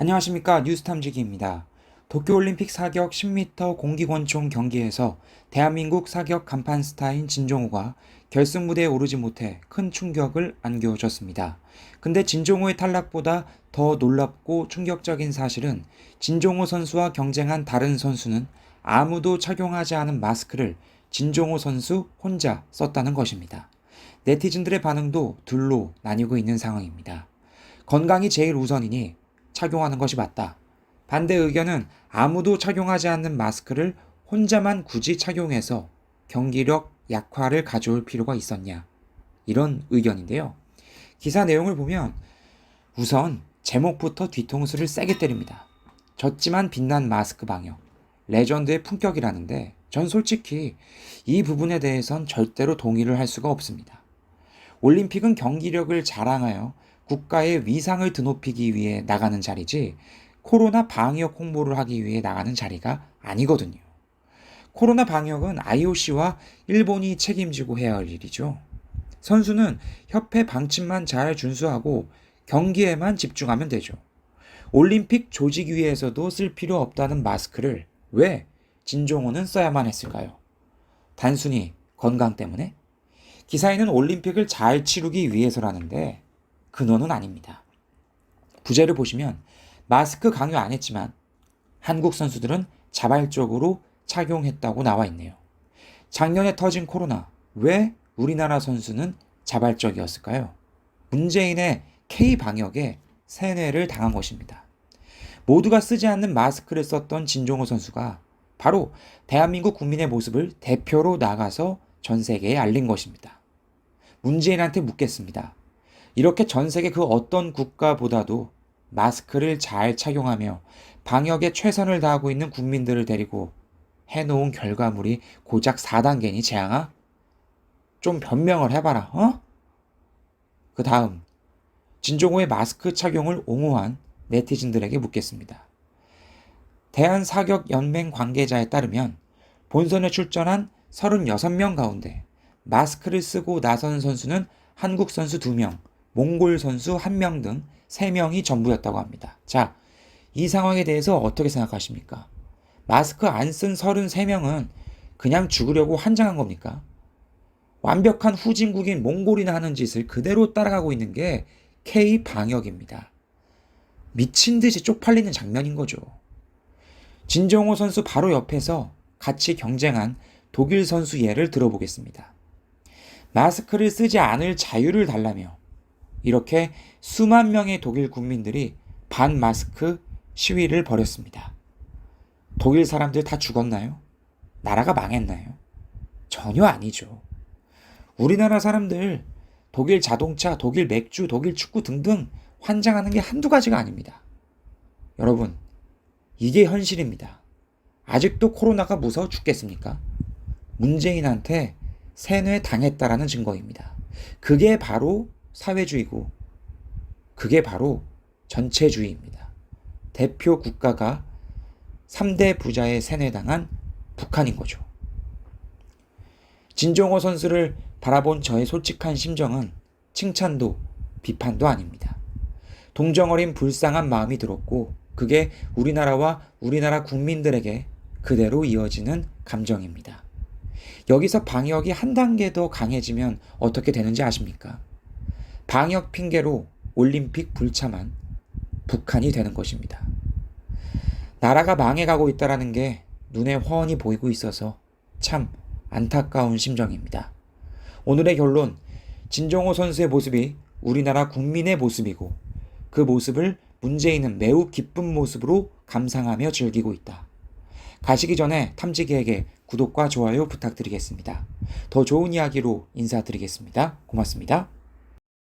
안녕하십니까. 뉴스탐지기입니다. 도쿄올림픽 사격 10m 공기권총 경기에서 대한민국 사격 간판 스타인 진종호가 결승 무대에 오르지 못해 큰 충격을 안겨줬습니다. 근데 진종호의 탈락보다 더 놀랍고 충격적인 사실은 진종호 선수와 경쟁한 다른 선수는 아무도 착용하지 않은 마스크를 진종호 선수 혼자 썼다는 것입니다. 네티즌들의 반응도 둘로 나뉘고 있는 상황입니다. 건강이 제일 우선이니 착용하는 것이 맞다. 반대 의견은 아무도 착용하지 않는 마스크를 혼자만 굳이 착용해서 경기력 약화를 가져올 필요가 있었냐. 이런 의견인데요. 기사 내용을 보면 우선 제목부터 뒤통수를 세게 때립니다. 졌지만 빛난 마스크 방역. 레전드의 품격이라는데 전 솔직히 이 부분에 대해선 절대로 동의를 할 수가 없습니다. 올림픽은 경기력을 자랑하여 국가의 위상을 드높이기 위해 나가는 자리지 코로나 방역 홍보를 하기 위해 나가는 자리가 아니거든요. 코로나 방역은 IOC와 일본이 책임지고 해야 할 일이죠. 선수는 협회 방침만 잘 준수하고 경기에만 집중하면 되죠. 올림픽 조직위에서도 쓸 필요 없다는 마스크를 왜 진종호는 써야만 했을까요? 단순히 건강 때문에? 기사에는 올림픽을 잘 치르기 위해서라는데 근원은 아닙니다. 부제를 보시면 마스크 강요 안 했지만 한국 선수들은 자발적으로 착용했다고 나와 있네요. 작년에 터진 코로나, 왜 우리나라 선수는 자발적이었을까요? 문재인의 K-방역에 세뇌를 당한 것입니다. 모두가 쓰지 않는 마스크를 썼던 진종호 선수가 바로 대한민국 국민의 모습을 대표로 나가서 전 세계에 알린 것입니다. 문재인한테 묻겠습니다. 이렇게 전 세계 그 어떤 국가보다도 마스크를 잘 착용하며 방역에 최선을 다하고 있는 국민들을 데리고 해놓은 결과물이 고작 4단계니 재앙아? 좀 변명을 해봐라, 어? 그 다음, 진종호의 마스크 착용을 옹호한 네티즌들에게 묻겠습니다. 대한사격연맹 관계자에 따르면 본선에 출전한 36명 가운데 마스크를 쓰고 나선 선수는 한국 선수 2명, 몽골 선수 1명 등 3명이 전부였다고 합니다. 자, 이 상황에 대해서 어떻게 생각하십니까? 마스크 안 쓴 33명은 그냥 죽으려고 환장한 겁니까? 완벽한 후진국인 몽골이나 하는 짓을 그대로 따라가고 있는 게 K-방역입니다. 미친 듯이 쪽팔리는 장면인 거죠. 진종호 선수 바로 옆에서 같이 경쟁한 독일 선수 예를 들어보겠습니다. 마스크를 쓰지 않을 자유를 달라며 이렇게 수만 명의 독일 국민들이 반마스크 시위를 벌였습니다. 독일 사람들 다 죽었나요? 나라가 망했나요? 전혀 아니죠. 우리나라 사람들 독일 자동차, 독일 맥주, 독일 축구 등등 환장하는 게 한두 가지가 아닙니다. 여러분, 이게 현실입니다. 아직도 코로나가 무서워 죽겠습니까? 문재인한테 세뇌 당했다라는 증거입니다. 그게 바로 사회주의고 그게 바로 전체주의입니다. 대표 국가가 3대 부자의 세뇌당한 북한인 거죠. 진종호 선수를 바라본 저의 솔직한 심정은 칭찬도 비판도 아닙니다. 동정어린 불쌍한 마음이 들었고 그게 우리나라와 우리나라 국민들에게 그대로 이어지는 감정입니다. 여기서 방역이 한 단계 더 강해지면 어떻게 되는지 아십니까? 방역 핑계로 올림픽 불참한 북한이 되는 것입니다. 나라가 망해가고 있다는 게 눈에 훤히 보이고 있어서 참 안타까운 심정입니다. 오늘의 결론, 진종호 선수의 모습이 우리나라 국민의 모습이고 그 모습을 문재인은 매우 기쁜 모습으로 감상하며 즐기고 있다. 가시기 전에 탐지기에게 구독과 좋아요 부탁드리겠습니다. 더 좋은 이야기로 인사드리겠습니다. 고맙습니다.